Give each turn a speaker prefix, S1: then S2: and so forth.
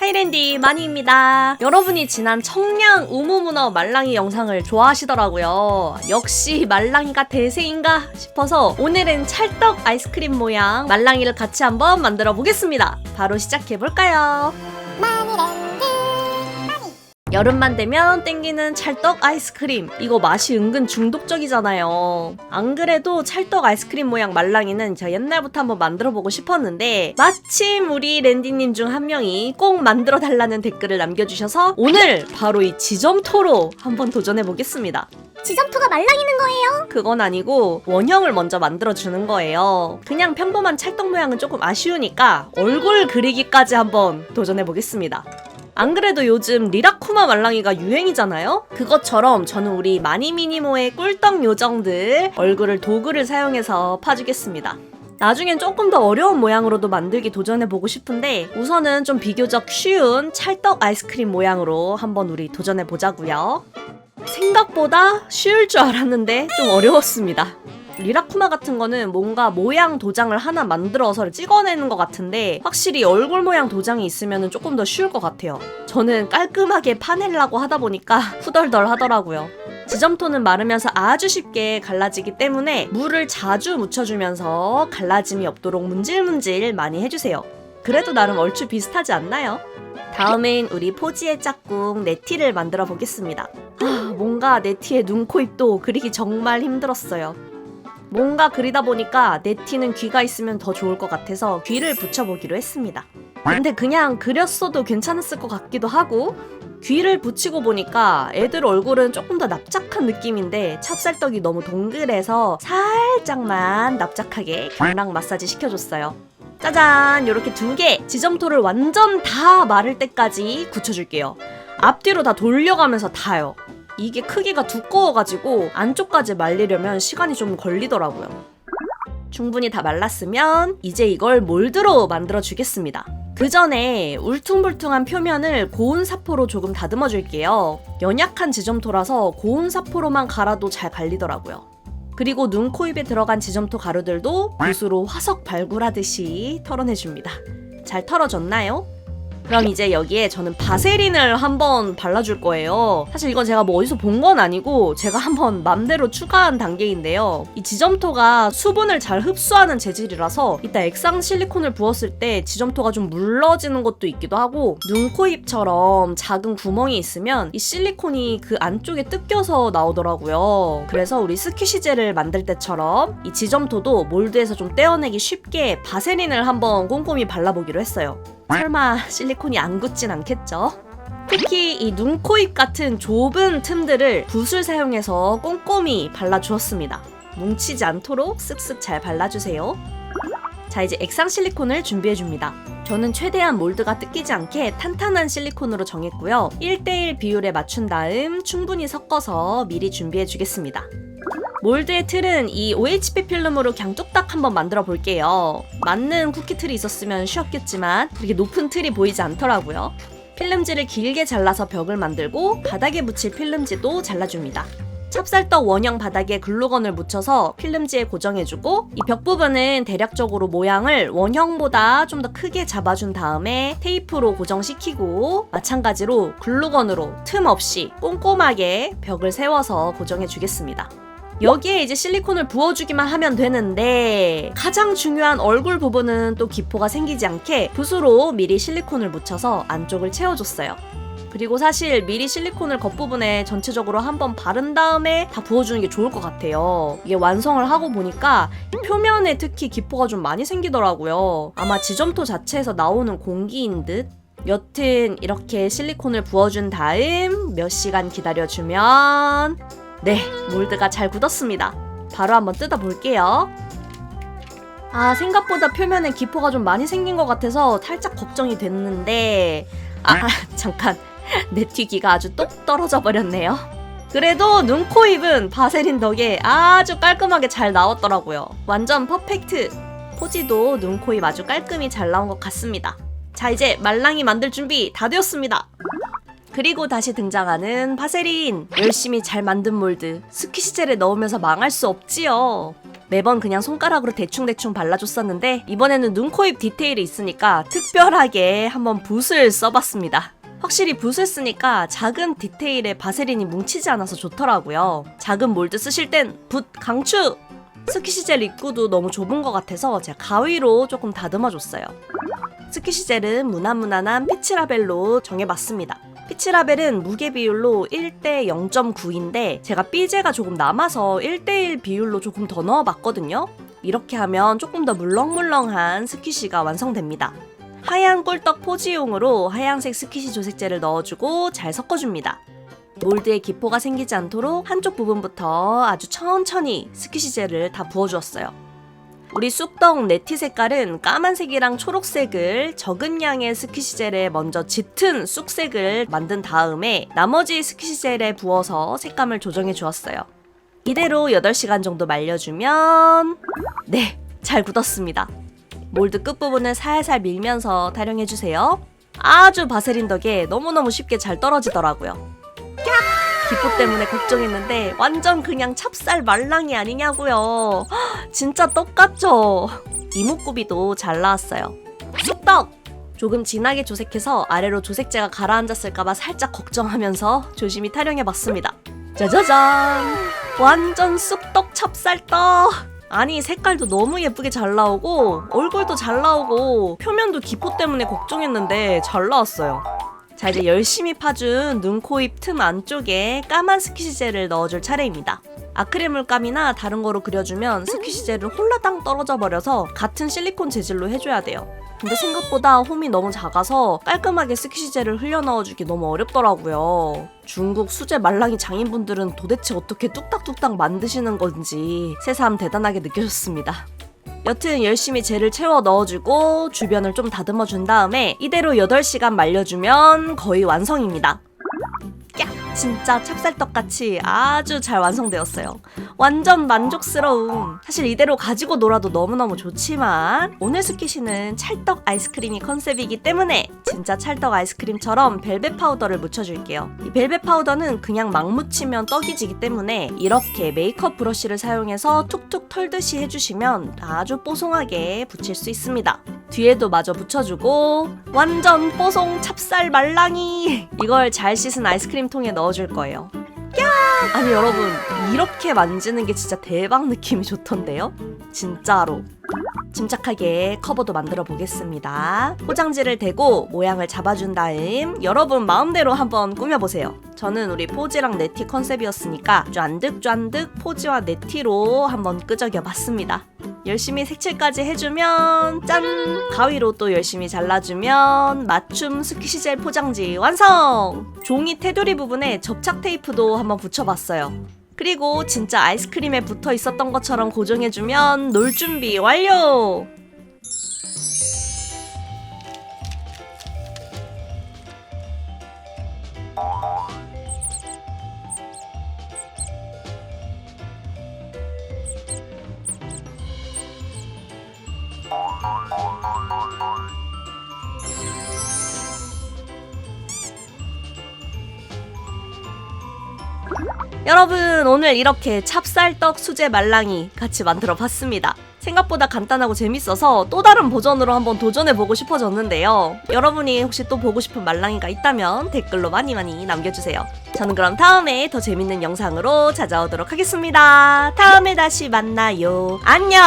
S1: 하이랜디 마니입니다. 여러분이 지난 청량 우무문어 말랑이 영상을 좋아하시더라고요. 역시 말랑이가 대세인가 싶어서 오늘은 찰떡 아이스크림 모양 말랑이를 같이 한번 만들어 보겠습니다. 바로 시작해볼까요? 여름만 되면 땡기는 찰떡 아이스크림. 이거 맛이 은근 중독적이잖아요. 안 그래도 찰떡 아이스크림 모양 말랑이는 제가 옛날부터 한번 만들어보고 싶었는데 마침 우리 랜디님 중 한 명이 꼭 만들어달라는 댓글을 남겨주셔서 오늘 바로 이 지점토로 한번 도전해보겠습니다.
S2: 지점토가 말랑이는 거예요?
S1: 그건 아니고 원형을 먼저 만들어주는 거예요. 그냥 평범한 찰떡 모양은 조금 아쉬우니까 얼굴 그리기까지 한번 도전해보겠습니다. 안 그래도 요즘 리라쿠마 말랑이가 유행이잖아요? 그것처럼 저는 우리 마니미니모의 꿀떡 요정들 얼굴을 도구를 사용해서 파주겠습니다. 나중엔 조금 더 어려운 모양으로도 만들기 도전해보고 싶은데 우선은 좀 비교적 쉬운 찰떡 아이스크림 모양으로 한번 우리 도전해보자고요. 생각보다 쉬울 줄 알았는데 좀 어려웠습니다. 리라쿠마 같은 거는 뭔가 모양 도장을 하나 만들어서 찍어내는 것 같은데 확실히 얼굴 모양 도장이 있으면 조금 더 쉬울 것 같아요. 저는 깔끔하게 파내려고 하다 보니까 후덜덜 하더라고요. 지점토는 마르면서 아주 쉽게 갈라지기 때문에 물을 자주 묻혀주면서 갈라짐이 없도록 문질문질 많이 해주세요. 그래도 나름 얼추 비슷하지 않나요? 다음엔 우리 포지의 짝꿍 네티를 만들어 보겠습니다. 뭔가 네티의 눈, 코, 입도 그리기 정말 힘들었어요. 뭔가 그리다 보니까 네티는 귀가 있으면 더 좋을 것 같아서 귀를 붙여보기로 했습니다. 근데 그냥 그렸어도 괜찮았을 것 같기도 하고 귀를 붙이고 보니까 애들 얼굴은 조금 더 납작한 느낌인데 찹쌀떡이 너무 동글해서 살짝만 납작하게 경락 마사지 시켜줬어요. 짜잔! 요렇게 2개! 지점토를 완전 다 마를 때까지 굳혀줄게요. 앞뒤로 다 돌려가면서 타요. 이게 크기가 두꺼워가지고 안쪽까지 말리려면 시간이 좀 걸리더라고요. 충분히 다 말랐으면 이제 이걸 몰드로 만들어주겠습니다. 그 전에 울퉁불퉁한 표면을 고운 사포로 조금 다듬어 줄게요. 연약한 지점토라서 고운 사포로만 갈아도 잘 갈리더라고요. 그리고 눈, 코, 입에 들어간 지점토 가루들도 붓으로 화석 발굴하듯이 털어내줍니다. 잘 털어졌나요? 그럼 이제 여기에 저는 바세린을 한번 발라줄 거예요. 사실 이건 제가 뭐 어디서 본 건 아니고 제가 한번 맘대로 추가한 단계인데요. 이 지점토가 수분을 잘 흡수하는 재질이라서 이따 액상 실리콘을 부었을 때 지점토가 좀 물러지는 것도 있기도 하고 눈, 코, 입처럼 작은 구멍이 있으면 이 실리콘이 그 안쪽에 뜯겨서 나오더라고요. 그래서 우리 스퀴시젤을 만들 때처럼 이 지점토도 몰드에서 좀 떼어내기 쉽게 바세린을 한번 꼼꼼히 발라보기로 했어요. 설마 실리콘이 안 굳진 않겠죠? 특히 이 눈, 코, 입 같은 좁은 틈들을 붓을 사용해서 꼼꼼히 발라주었습니다. 뭉치지 않도록 쓱쓱 잘 발라주세요. 자, 이제 액상 실리콘을 준비해줍니다. 저는 최대한 몰드가 뜯기지 않게 탄탄한 실리콘으로 정했고요. 1:1 비율에 맞춘 다음 충분히 섞어서 미리 준비해주겠습니다. 몰드의 틀은 이 OHP 필름으로 그냥 뚝딱 한번 만들어 볼게요. 맞는 쿠키 틀이 있었으면 쉬웠겠지만 이렇게 높은 틀이 보이지 않더라고요. 필름지를 길게 잘라서 벽을 만들고 바닥에 붙일 필름지도 잘라줍니다. 찹쌀떡 원형 바닥에 글루건을 묻혀서 필름지에 고정해주고 이 벽 부분은 대략적으로 모양을 원형보다 좀 더 크게 잡아준 다음에 테이프로 고정시키고 마찬가지로 글루건으로 틈 없이 꼼꼼하게 벽을 세워서 고정해주겠습니다. 여기에 이제 실리콘을 부어주기만 하면 되는데 가장 중요한 얼굴 부분은 또 기포가 생기지 않게 붓으로 미리 실리콘을 묻혀서 안쪽을 채워줬어요. 그리고 사실 미리 실리콘을 겉부분에 전체적으로 한번 바른 다음에 다 부어주는 게 좋을 것 같아요. 이게 완성을 하고 보니까 표면에 특히 기포가 좀 많이 생기더라고요. 아마 지점토 자체에서 나오는 공기인 듯? 여튼 이렇게 실리콘을 부어준 다음 몇 시간 기다려주면 네, 몰드가 잘 굳었습니다. 바로 한번 뜯어볼게요. 생각보다 표면에 기포가 좀 많이 생긴 것 같아서 살짝 걱정이 됐는데 잠깐 네티 귀가 아주 똑 떨어져 버렸네요. 그래도 눈, 코, 입은 바세린 덕에 아주 깔끔하게 잘 나왔더라고요. 완전 퍼펙트! 포지도 눈, 코, 입 아주 깔끔히 잘 나온 것 같습니다. 자, 이제 말랑이 만들 준비 다 되었습니다. 그리고 다시 등장하는 바세린! 열심히 잘 만든 몰드 스퀴시젤에 넣으면서 망할 수 없지요. 매번 그냥 손가락으로 대충대충 발라줬었는데 이번에는 눈, 코, 입 디테일이 있으니까 특별하게 한번 붓을 써봤습니다. 확실히 붓을 쓰니까 작은 디테일에 바세린이 뭉치지 않아서 좋더라고요. 작은 몰드 쓰실 땐 붓 강추! 스키시젤 입구도 너무 좁은 것 같아서 제가 가위로 조금 다듬어줬어요. 스키시젤은 무난무난한 피치라벨로 정해봤습니다. 피치라벨은 무게 비율로 1대 0.9인데 제가 삐제가 조금 남아서 1대1 비율로 조금 더 넣어봤거든요. 이렇게 하면 조금 더 물렁물렁한 스키시가 완성됩니다. 하얀 꿀떡 포지용으로 하얀색 스키시 조색제를 넣어주고 잘 섞어줍니다. 몰드에 기포가 생기지 않도록 한쪽 부분부터 아주 천천히 스키시젤을 다 부어주었어요. 우리 쑥떡 네티 색깔은 까만색이랑 초록색을 적은 양의 스키시젤에 먼저 짙은 쑥색을 만든 다음에 나머지 스키시젤에 부어서 색감을 조정해 주었어요. 이대로 8시간 정도 말려주면 네, 잘 굳었습니다. 몰드 끝부분을 살살 밀면서 타령해주세요. 아주 바세린 덕에 너무너무 쉽게 잘 떨어지더라고요. 기포 때문에 걱정했는데 완전 그냥 찹쌀 말랑이 아니냐고요. 진짜 떡같죠? 이목구비도 잘 나왔어요. 쑥떡! 조금 진하게 조색해서 아래로 조색제가 가라앉았을까봐 살짝 걱정하면서 조심히 타령해봤습니다. 짜자잔! 완전 쑥떡 찹쌀떡! 아니 색깔도 너무 예쁘게 잘 나오고 얼굴도 잘 나오고 표면도 기포 때문에 걱정했는데 잘 나왔어요. 자, 이제 열심히 파준 눈, 코, 입 틈 안쪽에 까만 스키시젤을 넣어줄 차례입니다. 아크릴 물감이나 다른 거로 그려주면 스키시젤은 홀라당 떨어져 버려서 같은 실리콘 재질로 해줘야 돼요. 근데 생각보다 홈이 너무 작아서 깔끔하게 스키시젤을 흘려 넣어주기 너무 어렵더라고요. 중국 수제 말랑이 장인분들은 도대체 어떻게 뚝딱뚝딱 만드시는 건지 새삼 대단하게 느껴졌습니다. 여튼 열심히 젤을 채워 넣어주고 주변을 좀 다듬어 준 다음에 이대로 8시간 말려주면 거의 완성입니다. 야, 진짜 찹쌀떡같이 아주 잘 완성되었어요. 완전 만족스러움. 사실 이대로 가지고 놀아도 너무너무 좋지만 오늘 스키시는 찰떡 아이스크림이 컨셉이기 때문에 진짜 찰떡 아이스크림처럼 벨벳 파우더를 묻혀줄게요. 이 벨벳 파우더는 그냥 막 묻히면 떡이 지기 때문에 이렇게 메이크업 브러쉬를 사용해서 툭툭 털듯이 해주시면 아주 뽀송하게 붙일 수 있습니다. 뒤에도 마저 붙여주고 완전 뽀송 찹쌀 말랑이! 이걸 잘 씻은 아이스크림 통에 넣어줄 거예요. 아니 여러분, 이렇게 만지는 게 진짜 대박 느낌이 좋던데요? 진짜로. 침착하게 커버도 만들어 보겠습니다. 포장지를 대고 모양을 잡아준 다음 여러분 마음대로 한번 꾸며보세요. 저는 우리 포지랑 네티 컨셉이었으니까 쫀득쫀득 포지와 네티로 한번 끄적여 봤습니다. 열심히 색칠까지 해주면 짠! 가위로 또 열심히 잘라주면 맞춤 스키시젤 포장지 완성! 종이 테두리 부분에 접착 테이프도 한번 붙여봤어요. 그리고 진짜 아이스크림에 붙어 있었던 것처럼 고정해주면 놀 준비 완료! 여러분, 오늘 이렇게 찹쌀떡 수제 말랑이 같이 만들어 봤습니다. 생각보다 간단하고 재밌어서 또 다른 버전으로 한번 도전해보고 싶어졌는데요. 여러분이 혹시 또 보고 싶은 말랑이가 있다면 댓글로 많이 남겨주세요. 저는 그럼 다음에 더 재밌는 영상으로 찾아오도록 하겠습니다. 다음에 다시 만나요. 안녕!